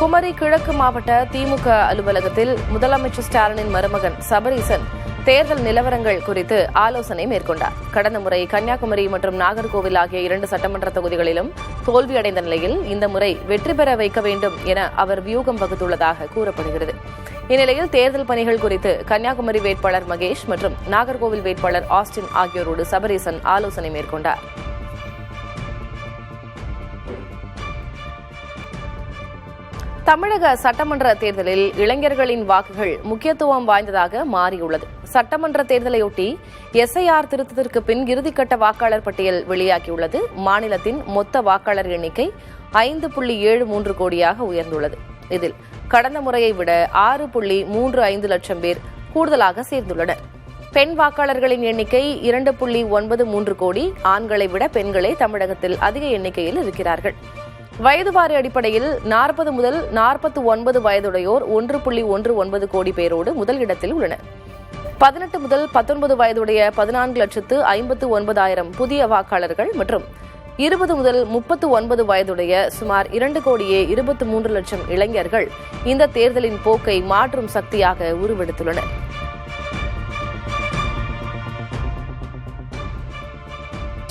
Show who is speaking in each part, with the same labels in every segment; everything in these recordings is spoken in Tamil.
Speaker 1: குமரி கிழக்கு மாவட்ட திமுக அலுவலகத்தில் முதலமைச்சர் ஸ்டாலினின் மருமகன் சபரீசன் தேர்தல் நிலவரங்கள் குறித்து ஆலோசனை மேற்கொண்டார். கடந்த முறை கன்னியாகுமரி மற்றும் நாகர்கோவில் ஆகிய 2 சட்டமன்ற தொகுதிகளிலும் தோல்வியடைந்த நிலையில் இந்த முறை வெற்றி பெற வைக்க வேண்டும் என அவர் வியூகம் வகுத்துள்ளதாக கூறப்படுகிறது. இந்நிலையில் தேர்தல் பணிகள் குறித்து கன்னியாகுமரி வேட்பாளர் மகேஷ் மற்றும் நாகர்கோவில் வேட்பாளர் ஆஸ்டின் ஆகியோரோடு சபரீசன் ஆலோசனை மேற்கொண்டார். தமிழக சட்டமன்ற தேர்தலில் இளைஞர்களின் வாக்குகள் முக்கியத்துவம் வாய்ந்ததாக மாறியுள்ளது. சட்டமன்ற தேர்தலையொட்டி எஸ்ஐஆர் திருத்தத்திற்கு பின் இறுதிக்கட்ட வாக்காளர் பட்டியல் வெளியாகியுள்ளது. மாநிலத்தின் மொத்த வாக்காளர் எண்ணிக்கை 5.73 கோடியாக உயர்ந்துள்ளது. இதில் கடந்த முறையை விட 6.35 லட்சம் பேர் கூடுதலாக சேர்ந்துள்ளனர். பெண் வாக்காளர்களின் எண்ணிக்கை 2.93 கோடி. ஆண்களை விட பெண்களே தமிழகத்தில் அதிக எண்ணிக்கையில் இருக்கிறார்கள். வயதுவாரி அடிப்படையில் 40 முதல் 49 வயதுடையோர் 1.19 கோடி பேரோடு முதல் இடத்தில் உள்ளனர். 18 முதல் 19 வயதுடைய 14,59,000 புதிய வாக்காளர்கள் மற்றும் 20 முதல் 39 வயதுடைய சுமார் 2,23 லட்சம் இளைஞர்கள் இந்த தேர்தலின் போக்கை மாற்றும் சக்தியாக உருவெடுத்துள்ளனர்.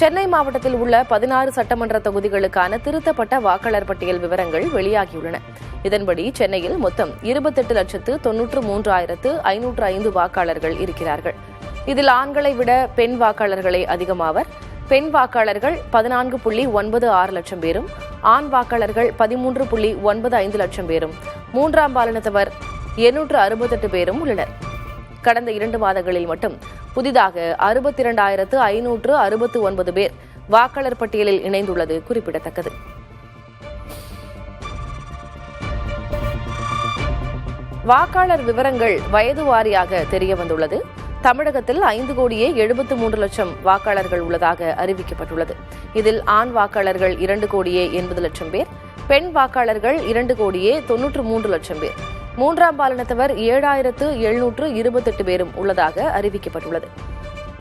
Speaker 1: சென்னை மாவட்டத்தில் உள்ள 16 சட்டமன்ற தொகுதிகளுக்கான திருத்தப்பட்ட வாக்காளர் பட்டியல் விவரங்கள் வெளியாகியுள்ளன. இதன்படி சென்னையில் மொத்தம் 28,93,505 வாக்காளர்கள் இருக்கிறார்கள். இதில் ஆண்களை விட பெண் வாக்காளர்களே அதிகமாவர். பெண் வாக்காளர்கள் 14.96 லட்சம் பேரும், ஆண் வாக்காளர்கள் 13.95 லட்சம் பேரும், மூன்றாம் பாலினத்தவர் 868 பேரும் உள்ளனர். கடந்த 2 மாதங்களில் மட்டும் புதிதாக 62,569 பேர் வாக்காளர் பட்டியலில் இணைந்துள்ளது குறிப்பிடத்தக்கது. வாக்காளர் விவரங்கள் வயது வாரியாக தெரியவந்துள்ளது. தமிழகத்தில் 5,73 லட்சம் வாக்காளர்கள் உள்ளதாக அறிவிக்கப்பட்டுள்ளது. இதில் ஆண் வாக்காளர்கள் 2,80 லட்சம் பேர், பெண் வாக்காளர்கள் 2,93 லட்சம் பேர், மூன்றாம் பாலினத்தவர் 7,728 பேரும் உள்ளதாக அறிவிக்கப்பட்டுள்ளது.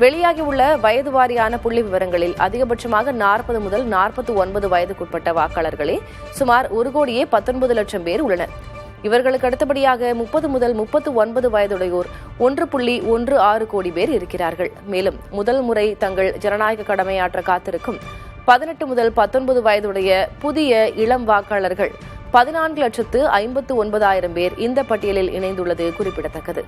Speaker 1: வெளியாகியுள்ள வயது வாரியான புள்ளி விவரங்களில் அதிகபட்சமாக 40 முதல் 49 வயதுக்குட்பட்ட வாக்காளர்களே சுமார் 1,19 லட்சம் பேர் உள்ளனர். இவர்களுக்கு அடுத்தபடியாக 30 முதல் 39 வயதுடையோர் 1.16 கோடி பேர் இருக்கிறார்கள். மேலும் முதல் முறை தங்கள் ஜனநாயக கடமையாற்ற காத்திருக்கும் 18 முதல் 19 வயதுடைய புதிய இளம் வாக்காளர்கள் 14,59,000 பேர் இந்த பட்டியலில் இணைந்துள்ளது குறிப்பிடத்தக்கது.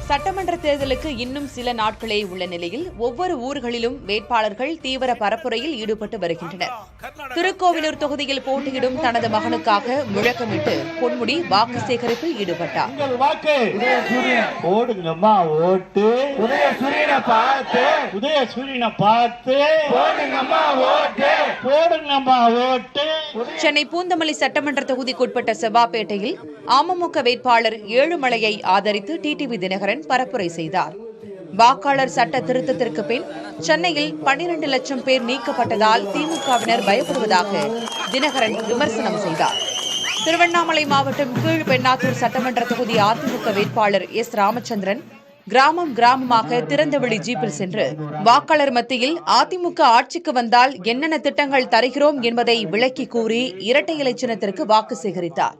Speaker 2: சட்டமன்ற தேர்தலுக்கு இன்னும் சில நாட்களே உள்ள நிலையில் ஒவ்வொரு ஊர்களிலும் வேட்பாளர்கள் தீவிர பரப்புரையில் ஈடுபட்டு வருகின்றனர். திருக்கோவிலூர் தொகுதியில் போட்டியிடும் தனது மகனுக்காக முழக்கமிட்டு பொன்முடி வாக்கு சேகரிப்பில் ஈடுபட்டார். சென்னை பூந்தமல்லி சட்டமன்ற தொகுதிக்குட்பட்ட செவ்வாப்பேட்டையில் அமமுக வேட்பாளர் ஏழுமலையை ஆதரித்து டிடிவி தினகரன் பரப்புரை செய்தார். வாக்காளர் சட்ட திருத்தத்திற்கு பின் சென்னையில் 12 லட்சம் பேர் நீக்கப்பட்டதால் திமுகவினர் பயப்படுவதாக தினகரன் விமர்சனம் செய்தார். திருவண்ணாமலை மாவட்டம் கீழ்பெண்ணாத்தூர் சட்டமன்ற தொகுதி அதிமுக வேட்பாளர் எஸ் ராமச்சந்திரன் கிராமம் கிராமமாக திறந்தவெளி ஜீப்பில் சென்று வாக்காளர் மத்தியில் அதிமுக ஆட்சிக்கு வந்தால் என்னென்ன திட்டங்கள் தருகிறோம் என்பதை விளக்கி கூறி இரட்டை இலை சின்னத்திற்கு வாக்கு சேகரித்தார்.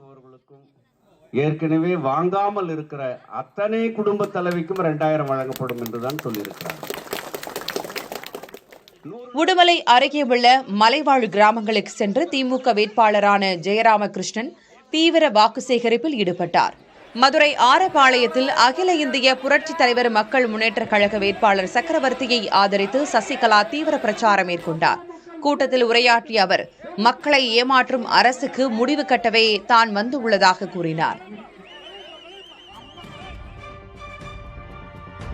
Speaker 3: ஏற்கனவே வாங்காமல் இருக்கிற அத்தனை குடும்ப தலைவிக்கும் 2,000 வழங்கப்படும் என்றுதான் சொல்லியிருக்கிறார்.
Speaker 2: உடுமலை அருகே உள்ள மலைவாழ் கிராமங்களுக்கு சென்று திமுக வேட்பாளரான ஜெயராமகிருஷ்ணன் தீவிர வாக்கு சேகரிப்பில் ஈடுபட்டார். மதுரை ஆரப்பாளையத்தில் அகில இந்திய புரட்சித் தலைவர் மக்கள் முன்னேற்றக் கழக வேட்பாளர் சக்கரவர்த்தியை ஆதரித்து சசிகலா தீவிர பிரச்சாரம் மேற்கொண்டார். கூட்டத்தில் உரையாற்றிய அவர் மக்களை ஏமாற்றும் அரசுக்கு முடிவு கட்டவே தான் வந்துள்ளதாக கூறினார்.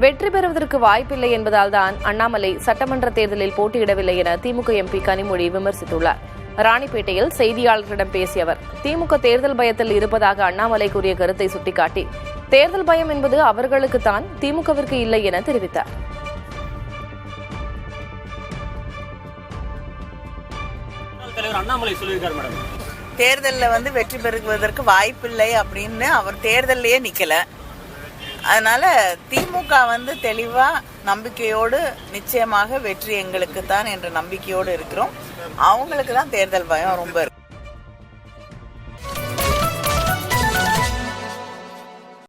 Speaker 1: வெற்றி பெறுவதற்கு வாய்ப்பில்லை என்பதால் தான் அண்ணாமலை சட்டமன்ற தேர்தலில் போட்டியிடவில்லை என திமுக எம்பி கனிமொழி விமர்சித்துள்ளார். ராணிப்பேட்டையில் செய்தியாளர்களிடம் பேசிய அவர் திமுக தேர்தல் பயத்தில் இருப்பதாக அண்ணாமலை கூறிய கருத்தை சுட்டிக்காட்டி தேர்தல் பயம் என்பது அவர்களுக்குத்தான், திமுகவிற்கு இல்லை என தெரிவித்தார்.
Speaker 4: தேர்தலில் வெற்றி பெறுவதற்கு வாய்ப்பில்லை அப்படின்னு அவர் தேர்தலையே நிக்கல. அதனால திமுக தெளிவா நம்பிக்கையோடு நிச்சயமாக வெற்றி எங்களுக்கு தான் என்ற நம்பிக்கையோடு இருக்கிறோம். அவங்களுக்கு தான் தேர்தல் பயம் ரொம்ப இருக்கு.